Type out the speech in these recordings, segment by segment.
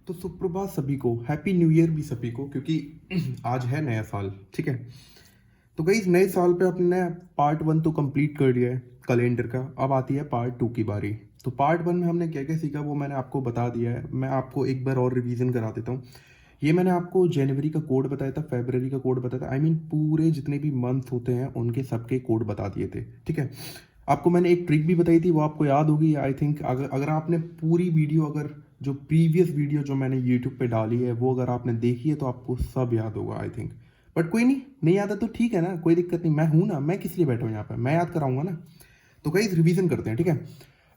तो सुप्रभात सभी को, हैप्पी न्यू ईयर भी सभी को, क्योंकि आज है नया साल। ठीक है, तो गई नए साल पे अपने पार्ट 1 तो कंप्लीट कर लिया है कैलेंडर का। अब आती है पार्ट 2 की बारी। तो पार्ट 1 में हमने क्या क्या सीखा वो मैंने आपको बता दिया है। मैं आपको एक बार और रिवीजन करा देता हूँ। ये मैंने आपको जनवरी का कोड बताया था, फरवरी का कोड बताया था, आई मीन पूरे जितने भी मंथ होते हैं उनके सबके कोड बता दिए थे। ठीक है, आपको मैंने एक ट्रिक भी बताई थी, वो आपको याद होगी आई थिंक। अगर अगर आपने पूरी वीडियो, अगर जो प्रीवियस वीडियो जो मैंने यूट्यूब पे डाली है वो अगर आपने देखी है तो आपको सब याद होगा आई थिंक। बट कोई नहीं याद है तो ठीक है ना, कोई दिक्कत नहीं, मैं हूं ना, मैं किस लिए बैठा हूँ यहाँ पे, मैं याद कराऊंगा ना। तो गाइस रिवीजन करते हैं। ठीक है,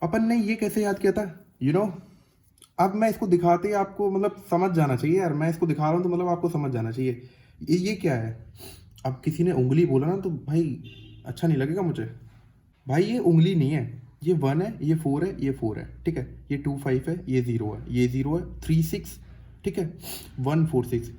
अपन ने ये कैसे याद किया था, यू नो। अब मैं इसको दिखाते ही आपको मतलब समझ जाना चाहिए यार, मैं इसको दिखा रहा हूँ तो मतलब आपको समझ जाना चाहिए। ये क्या है। अब किसी ने उंगली बोला ना तो भाई अच्छा नहीं लगेगा मुझे। भाई ये उंगली नहीं है, ये 1 है, ये 4 है, ये 4 है। ठीक है, ये 2 5 है, ये 0 है, ये 0 है, 3 6। ठीक है, 1 4 6।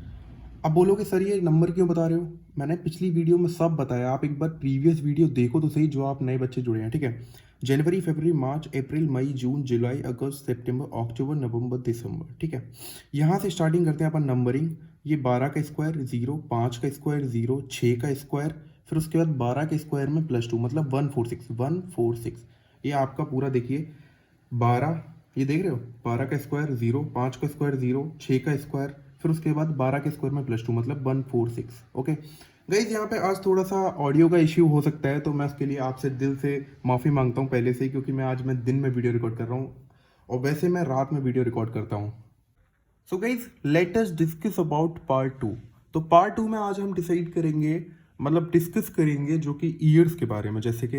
अब बोलोगे सर ये नंबर क्यों बता रहे हो, मैंने पिछली वीडियो में सब बताया। आप एक बार प्रीवियस वीडियो देखो तो सही, जो आप नए बच्चे जुड़े हैं। ठीक है, जनवरी फरवरी मार्च अप्रैल मई जून जुलाई अगस्त सितंबर अक्टूबर नवंबर दिसंबर। ठीक है, यहाँ से स्टार्टिंग करते हैं अपन नंबरिंग। ये 12 का स्क्वायर 0, 5 का स्क्वायर 0, 6 का स्क्वायर, फिर उसके बाद 12 के स्क्वायर में +2 मतलब 146 146। ये आपका पूरा देखिए 12, ये देख रहे हो 12 का स्क्वायर 0, 5 का स्क्वायर 0, 6 का स्क्वायर, फिर उसके बाद 12 के स्क्वायर में +2 मतलब 146। ओके गाइज, यहाँ पे आज थोड़ा सा ऑडियो का इश्यू हो सकता है, तो मैं उसके लिए आपसे दिल से माफ़ी मांगता हूँ पहले से ही, क्योंकि मैं दिन में वीडियो रिकॉर्ड कर रहा हूँ और वैसे मैं रात में वीडियो रिकॉर्ड करता हूँ। So guys let us discuss about part 2। तो पार्ट 2 में आज हम डिसाइड करेंगे, मतलब डिस्कस करेंगे जो कि ईयर्स के बारे में। जैसे कि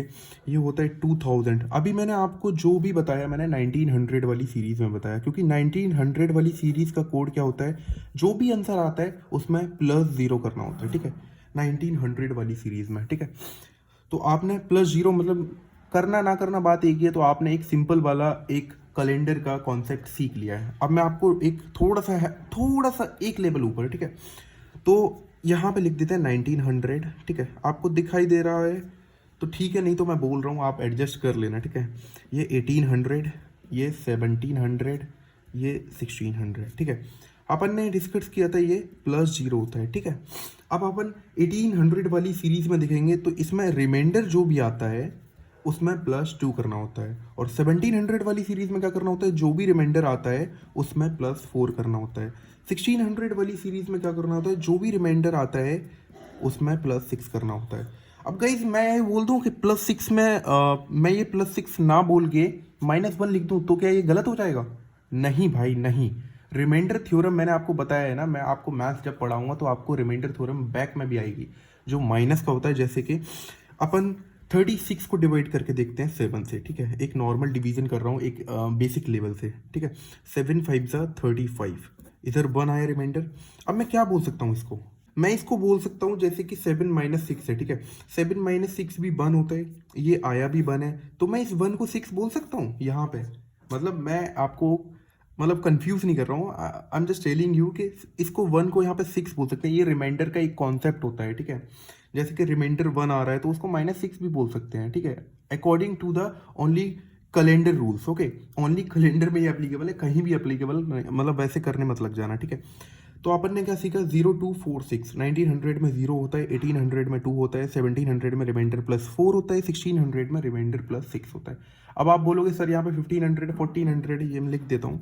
ये होता है 2000। अभी मैंने आपको जो भी बताया मैंने 1900 वाली सीरीज़ में बताया, क्योंकि 1900 वाली सीरीज़ का कोड क्या होता है, जो भी आंसर आता है उसमें +0 करना होता है। ठीक है, 1900 वाली सीरीज़ में। ठीक है, तो आपने +0 मतलब करना ना करना बात एक ही है, तो आपने एक सिंपल वाला एक कैलेंडर का कॉन्सेप्ट सीख लिया है। अब मैं आपको एक थोड़ा सा एक लेवल ऊपर। ठीक है, तो यहाँ पे लिख देते हैं 1900। ठीक है, आपको दिखाई दे रहा है तो ठीक है, नहीं तो मैं बोल रहा हूँ आप एडजस्ट कर लेना। ठीक है, ये 1800, ये 1700, ये 1600। ठीक है, अपन ने डिस्कस किया था ये +0 होता है। ठीक है, अब अपन 1800 वाली सीरीज में देखेंगे तो इसमें रिमाइंडर जो भी आता है उसमें +2 करना होता है, और 1700 वाली सीरीज में क्या करना होता है, जो भी रिमाइंडर आता है उसमें +4 करना होता है। 1600 वाली सीरीज में क्या करना होता है, जो भी रिमाइंडर आता है उसमें +6 करना होता है। अब गाइज मैं बोल दूं कि +6 में मैं ये +6 ना बोल के -1 लिख दूं तो क्या ये गलत हो जाएगा? नहीं भाई नहीं। रिमाइंडर थ्योरम मैंने आपको बताया है ना, मैं आपको मैथ्स जब पढ़ाऊंगा तो आपको रिमाइंडर थ्योरम बैक में भी आएगी, जो माइनस का होता है। जैसे कि अपन 36 को डिवाइड करके देखते हैं 7 से। ठीक है, एक नॉर्मल डिवीजन कर रहा हूँ एक बेसिक लेवल से। ठीक है, 7 5 ज़ा 35, इधर 1 आया रिमाइंडर। अब मैं क्या बोल सकता हूँ इसको, मैं इसको बोल सकता हूँ जैसे कि 7 6 है। ठीक है, 7 6 भी 1 होता है, ये आया भी 1 है, तो मैं इस 1 को 6 बोल सकता हूँ यहाँ पे। मतलब मैं आपको मतलब कंफ्यूज नहीं कर रहा हूँ, I am just telling you कि इसको 1 को यहाँ पे 6 बोल सकते हैं। ये रिमाइंडर का एक कॉन्सेप्ट होता है। ठीक है, जैसे कि रिमाइंडर 1 आ रहा है तो उसको -6 भी बोल सकते हैं। ठीक है, according to the only calendar rules. Okay, only calendar में ये एप्लीकेबल है, कहीं भी एप्लीकेबल मतलब वैसे करने मत लग जाना। ठीक है, तो अपन ने क्या सीखा, 0 2 4 6। 1900 में 0 होता है, 1800 में 2 होता है, 1700 में रिमाइंडर +4 होता है, 1600 में रिमाइंडर +6 होता है। अब आप बोलोगे सर यहाँ पे 1500 1400, ये मैं लिख देता हूँ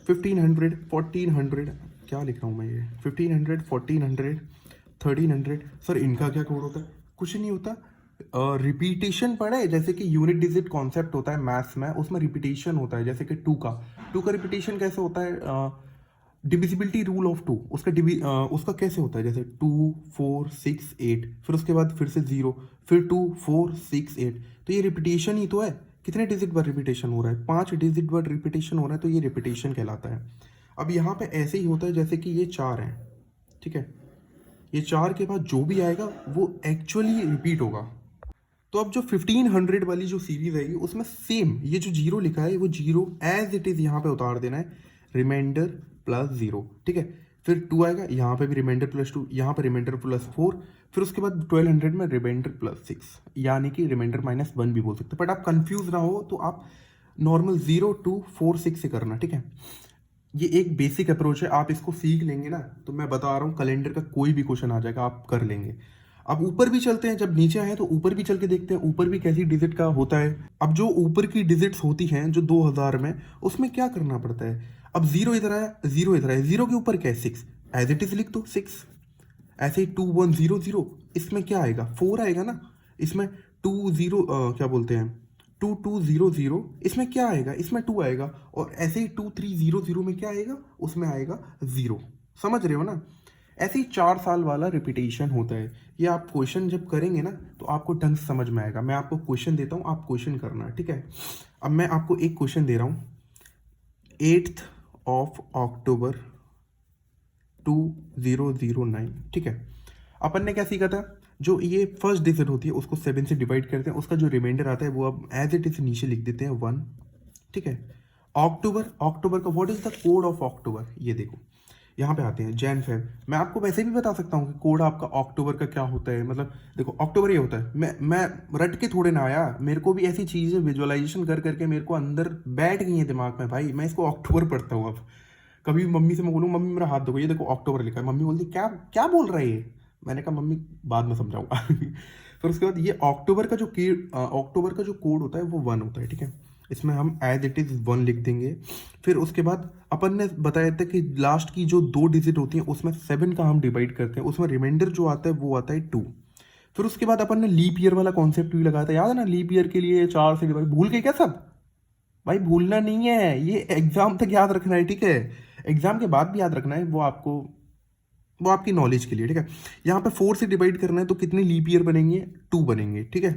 1500 1400, क्या लिख रहा हूँ मैं, ये 1500 1400 1300। सर इनका क्या कोड होता है? कुछ नहीं होता, रिपीटेशन पढ़े, जैसे कि यूनिट डिजिट कॉन्सेप्ट होता है मैथ्स में, उसमें रिपीटेशन होता है। जैसे कि 2 का रिपीटेशन कैसे होता है, डिविजिबिलिटी रूल ऑफ 2, उसका कैसे होता है, जैसे 2 4 6 8, फिर उसके बाद फिर से 0, फिर 2 4 6 8। तो ये रिपीटेशन ही तो है। कितने डिजिट बार रिपीटेशन हो रहा है? 5 डिजिट बार रिपीटेशन हो रहा है, तो ये रिपीटेशन कहलाता है। अब यहाँ पे ऐसे ही होता है जैसे कि ये 4 है। ठीक है, ये 4 के बाद जो भी आएगा वो एक्चुअली रिपीट होगा। तो अब जो 1500 वाली जो सीरीज आएगी उसमें सेम ये जो 0 लिखा है वो 0 एज इट इज यहाँ पे उतार देना है, रिमाइंडर +0। ठीक है, फिर 2 आएगा, यहाँ पे भी रिमाइंडर +2, यहाँ पे रिमाइंडर +4, फिर उसके बाद 1200 में रिमाइंडर +6, यानी कि रिमाइंडर -1 भी बोल सकते हैं। बट आप कंफ्यूज ना हो तो आप नॉर्मल 0 2 4 6 से करना। ठीक है, ये एक बेसिक अप्रोच है, आप इसको सीख लेंगे ना तो मैं बता रहा हूँ कैलेंडर का कोई भी क्वेश्चन आ जाएगा, आप कर लेंगे। अब ऊपर भी चलते हैं, जब नीचे आए तो ऊपर भी चल के देखते हैं ऊपर भी कैसी डिजिट का होता है। अब जो ऊपर की डिजिट्स होती हैं जो 2000 में, उसमें क्या करना पड़ता है। अब जीरो इधर आया, जीरो इधर आया, जीरो के ऊपर क्या है 6, एज इट इज लिख दो 6। ऐसे ही 2100, इसमें क्या आएगा 4 आएगा ना। इसमें 20 क्या बोलते हैं 2200, इसमें क्या आएगा, इसमें 2 आएगा। और ऐसे ही 2300 में क्या आएगा, उसमें आएगा 0। समझ रहे हो ना। ऐसे ही 4 साल वाला रिपीटेशन होता है। ये आप क्वेश्चन जब करेंगे ना तो आपको ढंग से समझ में आएगा। मैं आपको क्वेश्चन देता हूँ, आप क्वेश्चन करना, ठीक है। अब मैं आपको एक क्वेश्चन दे रहा हूँ। 8th of October 2009, ठीक है। अपन ने क्या सीखा था, जो ये फर्स्ट डिजिट होती है उसको 7 से डिवाइड करते हैं, उसका जो रिमाइंडर आता है वो अब एज इट इज नीचे लिख देते हैं 1, ठीक है। अक्टूबर, अक्टूबर का what is the code of October, ये देखो यहाँ पे आते हैं जैन फेब। मैं आपको वैसे भी बता सकता हूँ कि कोड आपका अक्टूबर का क्या होता है। मतलब देखो अक्टूबर ये होता है, मैं रट के थोड़े ना आया, मेरे को भी ऐसी चीज़ें विजुअलाइजेशन कर करके मेरे को अंदर बैठ गई है दिमाग में भाई। मैं इसको अक्टूबर पढ़ता हूँ अब। कभी मम्मी से मैं बोलूँ मम्मी मेरा हाथ देखो, ये देखो अक्टूबर लिखा है, मम्मी बोलती क्या क्या बोल रहा है ये। मैंने कहा मम्मी बाद में समझाऊंगा। फिर उसके बाद ये अक्टूबर का जो कोड होता है वो 1 होता है, ठीक है। इसमें हम एज इट इज 1 लिख देंगे। फिर उसके बाद अपन ने बताया था कि लास्ट की जो 2 डिजिट होती हैं उसमें 7 का हम डिवाइड करते हैं, उसमें रिमाइंडर जो आता है वो आता है 2। फिर उसके बाद अपन ने लीप ईयर वाला कॉन्सेप्ट भी लगाया था, याद है ना। लीप ईयर के लिए 4 से डिवाइड, भूल गए क्या सब। भाई भूलना नहीं है, ये एग्जाम तक याद रखना है, ठीक है। एग्जाम के बाद भी याद रखना है, वो आपको, वो आपकी नॉलेज के लिए, ठीक है। यहाँ पे 4 से डिवाइड करना है तो कितने लीप ईयर बनेंगे, 2 बनेंगे, ठीक है।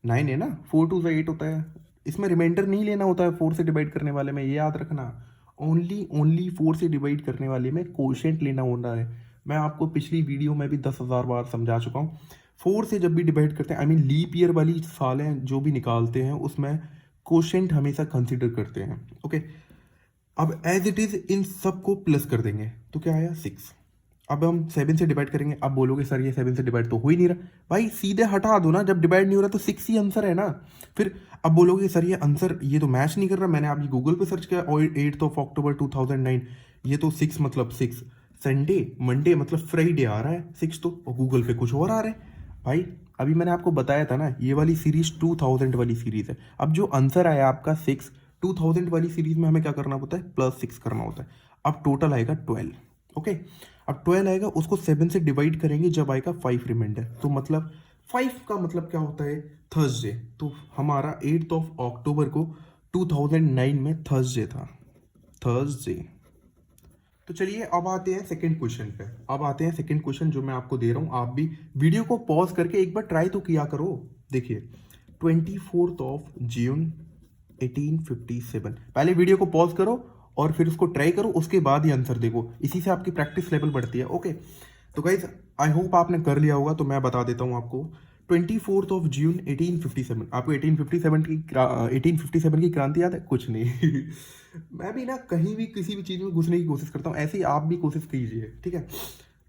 9 है ना, 4 2 8 होता है। इसमें रिमाइंडर नहीं लेना होता है 4 से डिवाइड करने वाले में, ये याद रखना। ओनली 4 से डिवाइड करने वाले में कोशेंट लेना होता है। मैं आपको पिछली वीडियो में भी 10,000 बार समझा चुका हूँ। 4 से जब भी डिवाइड करते हैं, आई मीन लीप ईयर वाली सालें जो भी निकालते हैं उसमें कोशेंट हमेशा कंसिडर करते हैं, ओके। अब एज इट इज इन सब को प्लस कर देंगे तो क्या आया 6। अब हम 7 से डिवाइड करेंगे। अब बोलोगे सर ये 7 से डिवाइड तो हो ही नहीं रहा। भाई सीधे हटा दो ना, जब डिवाइड नहीं हो रहा तो 6 ही आंसर है ना। फिर अब बोलोगे सर ये आंसर ये तो मैच नहीं कर रहा। मैंने अभी गूगल पे सर्च किया, और 8th of October 2009, ये तो 6 मतलब 6 संडे मंडे मतलब फ्राइडे आ रहा है 6 तो, और गूगल पे कुछ और आ रहा है। भाई अभी मैंने आपको बताया था ना, ये वाली सीरीज 2000 वाली सीरीज है। अब जो आंसर आया आपका 6, 2000 वाली सीरीज में हमें क्या करना होता है, +6 करना होता है। अब टोटल आएगा 12, ओके। अब 12 आएगा, उसको 7 से डिवाइड करेंगे जब आएगा 5 रिमाइंडर, तो मतलब 5 का मतलब क्या होता है, थर्सडे। तो हमारा 8th of October को 2009 में थर्सडे था, थर्सडे। तो चलिए अब आते हैं सेकंड क्वेश्चन पे। अब आते हैं सेकंड क्वेश्चन जो मैं आपको दे रहा हूँ। आप भी वीडियो को पॉज करके एक बार ट्राई तो किया करो। देखिए 24th of June 1857, पहले वीडियो को पॉज करो और फिर उसको ट्राई करो, उसके बाद ही आंसर देखो, इसी से आपकी प्रैक्टिस लेवल बढ़ती है, ओके। तो गाइज आई होप आपने कर लिया होगा, तो मैं बता देता हूँ आपको। 24th of June 1857, आपको 1857 की क्रांति याद है, कुछ नहीं। मैं भी ना कहीं भी किसी भी चीज़ में घुसने की कोशिश करता हूँ, ऐसे ही आप भी कोशिश कीजिए, ठीक है,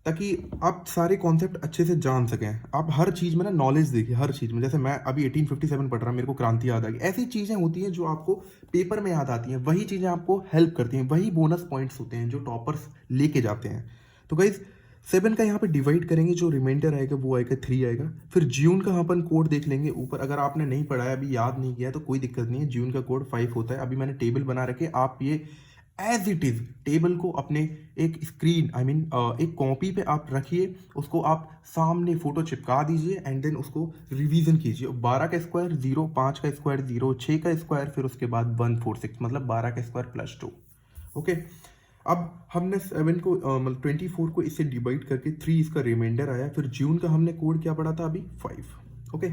ताकि आप सारे कॉन्सेप्ट अच्छे से जान सकें। आप हर चीज़ में ना नॉलेज देखिए, हर चीज़ में। जैसे मैं अभी 1857 पढ़ रहा, मेरे को क्रांति याद आ गई। ऐसी चीज़ें होती हैं जो आपको पेपर में याद आती हैं, वही चीज़ें आपको हेल्प करती हैं, वही बोनस पॉइंट्स होते हैं जो टॉपर्स लेके जाते हैं। तो गाइज 7 का यहाँ पे डिवाइड करेंगे, जो रिमाइंडर आएगा वो आएगा 3 आएगा। फिर जून का अपन कोड देख लेंगे ऊपर, अगर आपने नहीं पढ़ा है अभी, याद नहीं किया तो कोई दिक्कत नहीं है। जून का कोड 5 होता है। अभी मैंने टेबल बना रखे, आप ये एज इट इज टेबल को अपने एक स्क्रीन आई मीन एक कॉपी पे आप रखिए, उसको आप सामने फोटो चिपका दीजिए एंड देन उसको रिवीजन कीजिए। 12 का स्क्वायर 0, 5 का स्क्वायर 0, 6 का स्क्वायर, फिर उसके बाद 146 मतलब 12 का स्क्वायर +2, ओके। अब हमने 7 को मतलब 24 को इससे डिवाइड करके 3 इसका रिमाइंडर आया। फिर जून का हमने कोड क्या पढ़ा था अभी, 5, ओके।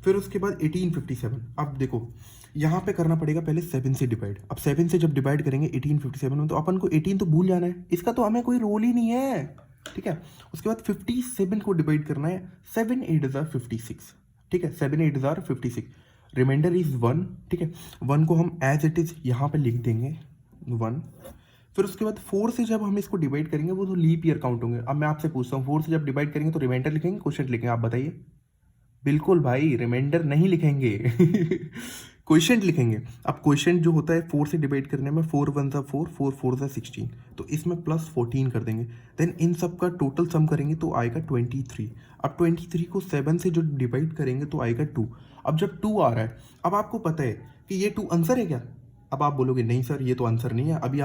फिर उसके बाद 1857। अब देखो यहाँ पे करना पड़ेगा पहले 7 से डिवाइड। अब 7 से जब डिवाइड करेंगे 1857 में, तो अपन को 18 तो भूल जाना है, इसका तो हमें कोई रोल ही नहीं है, ठीक है। उसके बाद 57 को डिवाइड करना है, 7 8 जार 56, ठीक है, 7 8 जार 56, रिमाइंडर इज 1, ठीक है। 1 को हम एज इट इज यहाँ पे लिख देंगे 1। फिर उसके बाद 4 से जब हम इसको डिवाइड करेंगे वो तो लीप ईयर काउंट होंगे। अब मैं आपसे पूछता हूँ 4 से जब डिवाइड करेंगे तो रिमाइंडर लिखेंगे क्वेश्चन लिखेंगे, आप बताइए। बिल्कुल भाई, रिमाइंडर नहीं लिखेंगे। क्वेश्चन लिखेंगे। अब क्वेश्चन जो होता है 4 से डिवाइड करने में 4 1 ज़ा 4, 4 4 ज़ा 16, तो इसमें प्लस 14 कर देंगे। देन इन सब का टोटल सम करेंगे तो आएगा 23। अब 23 को 7 से जो डिवाइड करेंगे तो आएगा 2। अब जब 2 आ रहा है, अब आपको पता है कि ये 2 आंसर है क्या? अब आप बोलोगे नहीं सर ये तो आंसर नहीं है। अभी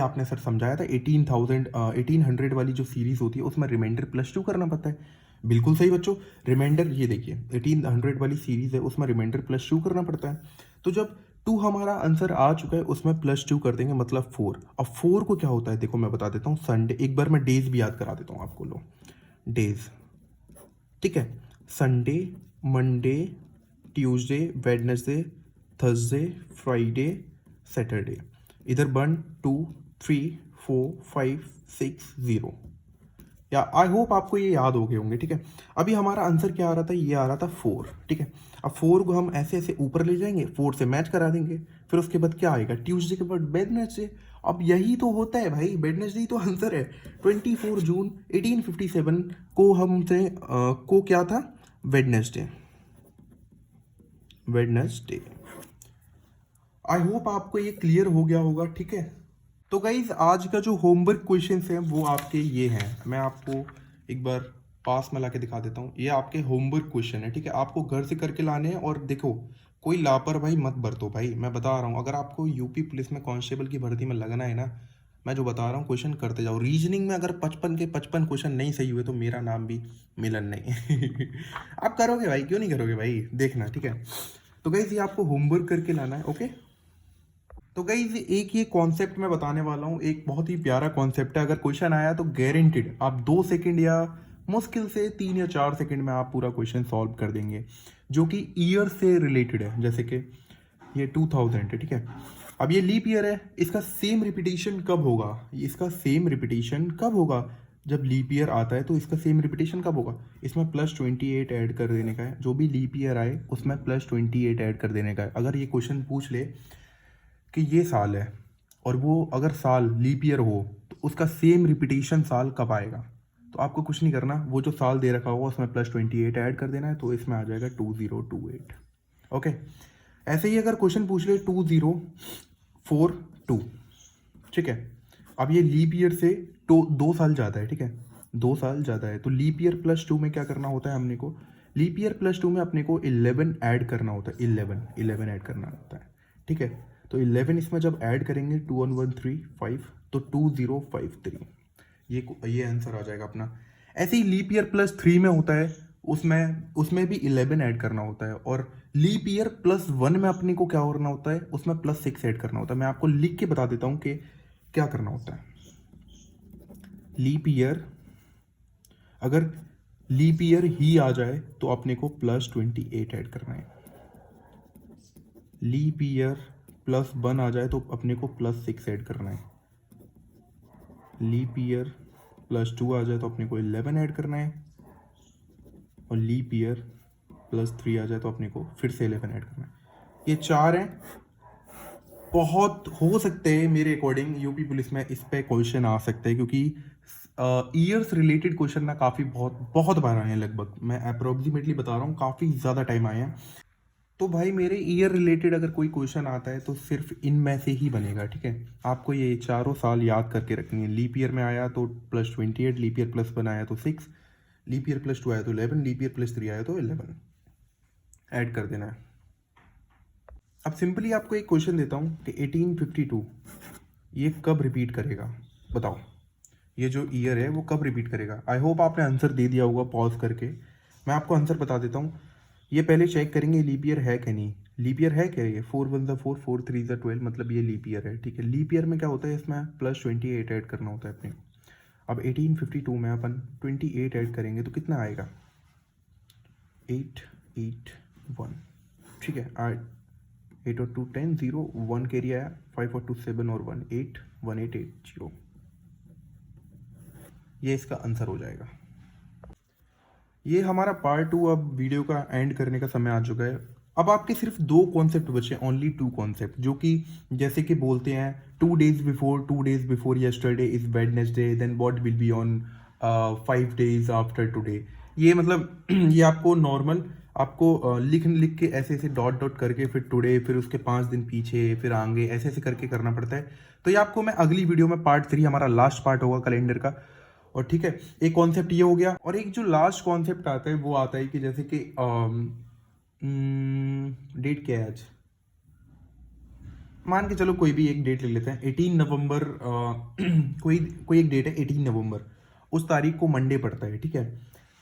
आपने सर समझाया था 1800 वाली जो सीरीज होती है उसमें रिमाइंडर +2 करना पड़ता है। बिल्कुल सही बच्चों, रिमाइंडर ये देखिए 1800 वाली सीरीज है उसमें रिमाइंडर +2 करना पड़ता है। तो जब 2 हमारा आंसर आ चुका है उसमें +2 कर देंगे मतलब 4। अब 4 को क्या होता है देखो मैं बता देता हूँ। संडे, एक बार मैं डेज भी याद करा देता हूँ आपको। लो डेज, ठीक है। Sunday, Monday, Tuesday, Wednesday, Thursday, Friday, Saturday. इधर 1 2 3 4 5 6 0। या आई होप आपको ये याद हो गए होंगे, ठीक है। अभी हमारा आंसर क्या आ रहा था? ये आ रहा था 4, ठीक है। अब 4 को हम ऐसे ऐसे ऊपर ले जाएंगे, 4 से मैच करा देंगे। फिर उसके बाद क्या आएगा? ट्यूसडे के बाद वेडनेसडे। अब यही तो होता है भाई, वेडनेसडे ही तो आंसर है। 24 जून 1857 को हमसे को क्या था? वेडनेसडे। वेडनेसडे। आई होप आपको ये क्लियर हो गया होगा, ठीक है। तो गाइज आज का जो होमवर्क क्वेश्चंस हैं वो आपके ये हैं। मैं आपको एक बार पास में लाके दिखा देता हूँ। ये आपके होमवर्क क्वेश्चन है, ठीक है। आपको घर से करके लाने हैं। और देखो कोई लापरवाही मत बरतो भाई, मैं बता रहा हूँ। अगर आपको यूपी पुलिस में कांस्टेबल की भर्ती में लगना है ना, मैं जो बता रहा हूँ क्वेश्चन करते जाओ। रीजनिंग में अगर 55 के 55 क्वेश्चन नहीं सही हुए तो मेरा नाम भी मिलन नहीं। आप करोगे भाई, क्यों नहीं करोगे भाई, देखना, ठीक है। तो गाइज ये आपको होमवर्क करके लाना है, ओके। तो गाइज एक ये कॉन्सेप्ट मैं बताने वाला हूँ, एक बहुत ही प्यारा कॉन्सेप्ट है। अगर क्वेश्चन आया तो गारंटेड आप 2 सेकंड या मुश्किल से 3 या 4 सेकंड में आप पूरा क्वेश्चन सॉल्व कर देंगे, जो कि ईयर से रिलेटेड है। जैसे कि ये 2000 है, ठीक है। अब ये लीप ईयर है, इसका सेम रिपीटेशन कब होगा? इसका सेम रिपीटेशन कब होगा? जब लीप ईयर आता है तो इसका सेम रिपीटेशन कब होगा? इसमें +28 ऐड कर देने का है। जो भी लीप ईयर आए उसमें +28 ऐड कर देने का है। अगर ये क्वेश्चन पूछ ले कि ये साल है और वो अगर साल लीप ईयर हो तो उसका सेम रिपीटेशन साल कब आएगा, तो आपको कुछ नहीं करना। वो जो साल दे रखा होगा उसमें +28 ऐड कर देना है, तो इसमें आ जाएगा 2028। ओके। ऐसे ही अगर क्वेश्चन पूछ ले 2042, ठीक है। अब ये लीप ईयर से तो 2 साल ज़्यादा है, ठीक है। 2 साल ज़्यादा है तो लीप ईयर +2 में क्या करना होता है हमने को? लीप ईयर +2 में अपने को 11 ऐड करना होता है। 11 ऐड करना होता है, ठीक है। तो 11 इसमें जब ऐड करेंगे 2 1 1 3 5 तो 2053, ये आंसर आ जाएगा अपना। ऐसे ही लीप ईयर +3 में होता है, उसमें भी 11 ऐड करना होता है। और लीप ईयर +1 में अपने को क्या करना होता है? उसमें +6 ऐड करना होता है। मैं आपको लिख के बता देता हूँ कि क्या करना होता है। लीप ईयर, अगर लीप ईयर ही आ जाए तो अपने को +28 ऐड करना है। लीप ईयर +1 आ जाए तो अपने को +6 ऐड करना है। लीप ईयर +2 आ जाए तो अपने को 11 ऐड करना है। और लीप ईयर +3 आ जाए तो अपने को फिर से 11 ऐड करना है। ये 4 हैं। बहुत हो सकते हैं मेरे अकॉर्डिंग यूपी पुलिस में इस पे क्वेश्चन आ सकते हैं, क्योंकि ईयर्स रिलेटेड क्वेश्चन ना काफ़ी बहुत बार आए हैं। लगभग मैं अप्रोक्सीमेटली बता रहा हूँ, काफ़ी ज़्यादा टाइम आए हैं। तो भाई मेरे ईयर रिलेटेड अगर कोई क्वेश्चन आता है तो सिर्फ इनमें से ही बनेगा, ठीक है। आपको ये चारों साल याद करके रखनी है। लीप ईयर में आया तो +28, लीप ईयर +1 आया तो 6, लीप ईयर +2 आया तो 11, लीप ईयर +3 आया तो 11 ऐड कर देना है। अब सिंपली आपको एक क्वेश्चन देता हूँ कि 1852 ये कब रिपीट करेगा, बताओ। ये जो ईयर है वो कब रिपीट करेगा? आई होप आपने आंसर दे दिया होगा पॉज करके। मैं आपको आंसर बता देता हूँ। ये पहले चेक करेंगे लीप ईयर है कि नहीं। लीप ईयर है क्या? ये 4 1 ज़ा 4, 4 3 ज़ा 12, मतलब ये लीप ईयर है, ठीक है। लीप ईयर में क्या होता है? इसमें +28 ऐड करना होता है अपने। अब 1852 में अपन 28 ऐड करेंगे तो कितना आएगा? 881, ठीक है। 8 और 2 10, 0 1 कैरी आया, 5 और 2 7 और 1 8, 1880। ये इसका आंसर हो जाएगा। ये हमारा पार्ट 2 अब वीडियो का एंड करने का समय आ चुका है। अब आपके सिर्फ 2 कॉन्सेप्ट बचे, ओनली 2 कॉन्सेप्ट, जो कि जैसे कि बोलते हैं 2 days before yesterday is Wednesday, then what will be on 5 days after today. ये मतलब ये आपको नॉर्मल आपको लिख लिख के ऐसे ऐसे डॉट डॉट करके फिर टुडे, फिर उसके 5 दिन पीछे, फिर आगे, ऐसे ऐसे करके करना पड़ता है। तो ये आपको मैं अगली वीडियो में पार्ट 3, हमारा लास्ट पार्ट होगा कैलेंडर का। और ठीक है, एक कॉन्सेप्ट ये हो गया, और एक जो लास्ट कॉन्सेप्ट आता है वो आता है कि जैसे कि डेट क्या है आज, मान के चलो कोई भी एक डेट ले लेते हैं, 18 नवंबर, कोई कोई एक डेट है 18 नवंबर, उस तारीख को मंडे पड़ता है, ठीक है।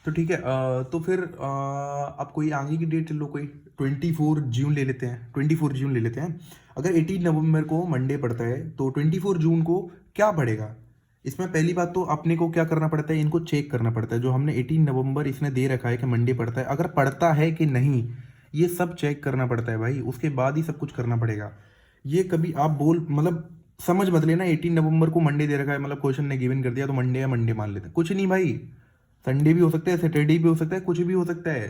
तो ठीक है, तो फिर अब कोई आगे की डेट लो, कोई 24 जून ले लेते हैं, 24 जून ले लेते हैं। अगर 18 नवंबर को मंडे पड़ता है तो 24 जून को क्या पड़ेगा? इसमें पहली बात तो अपने को क्या करना पड़ता है, इनको चेक करना पड़ता है। जो हमने 18 नवंबर इसने दे रखा है कि मंडे पड़ता है, अगर पड़ता है कि नहीं, ये सब चेक करना पड़ता है भाई, उसके बाद ही सब कुछ करना पड़ेगा। ये कभी आप बोल मतलब समझ मत लेना 18 नवंबर को मंडे दे रखा है, मतलब क्वेश्चन ने गिवन कर दिया तो मंडे या मंडे मान लेते हैं, कुछ नहीं भाई। संडे भी हो सकता है, सैटरडे भी हो सकता है, कुछ भी हो सकता है।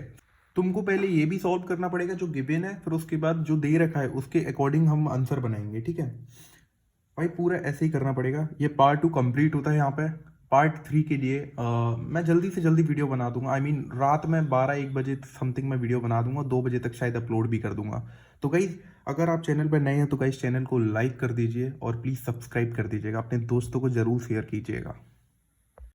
तुमको पहले ये भी सॉल्व करना पड़ेगा जो गिवन है, फिर उसके बाद जो दे रखा है उसके अकॉर्डिंग हम आंसर बनाएंगे, ठीक है भाई। पूरा ऐसे ही करना पड़ेगा। ये पार्ट 2 कंप्लीट होता है यहाँ पे। पार्ट 3 के लिए मैं जल्दी से जल्दी वीडियो बना दूंगा। आई मीन रात में 12-1 बजे समथिंग में वीडियो बना दूंगा, 2 बजे तक शायद अपलोड भी कर दूंगा। तो गाइज अगर आप चैनल पर नए हैं तो गाइज चैनल को लाइक कर दीजिए और प्लीज़ सब्सक्राइब कर दीजिएगा, अपने दोस्तों को ज़रूर शेयर कीजिएगा।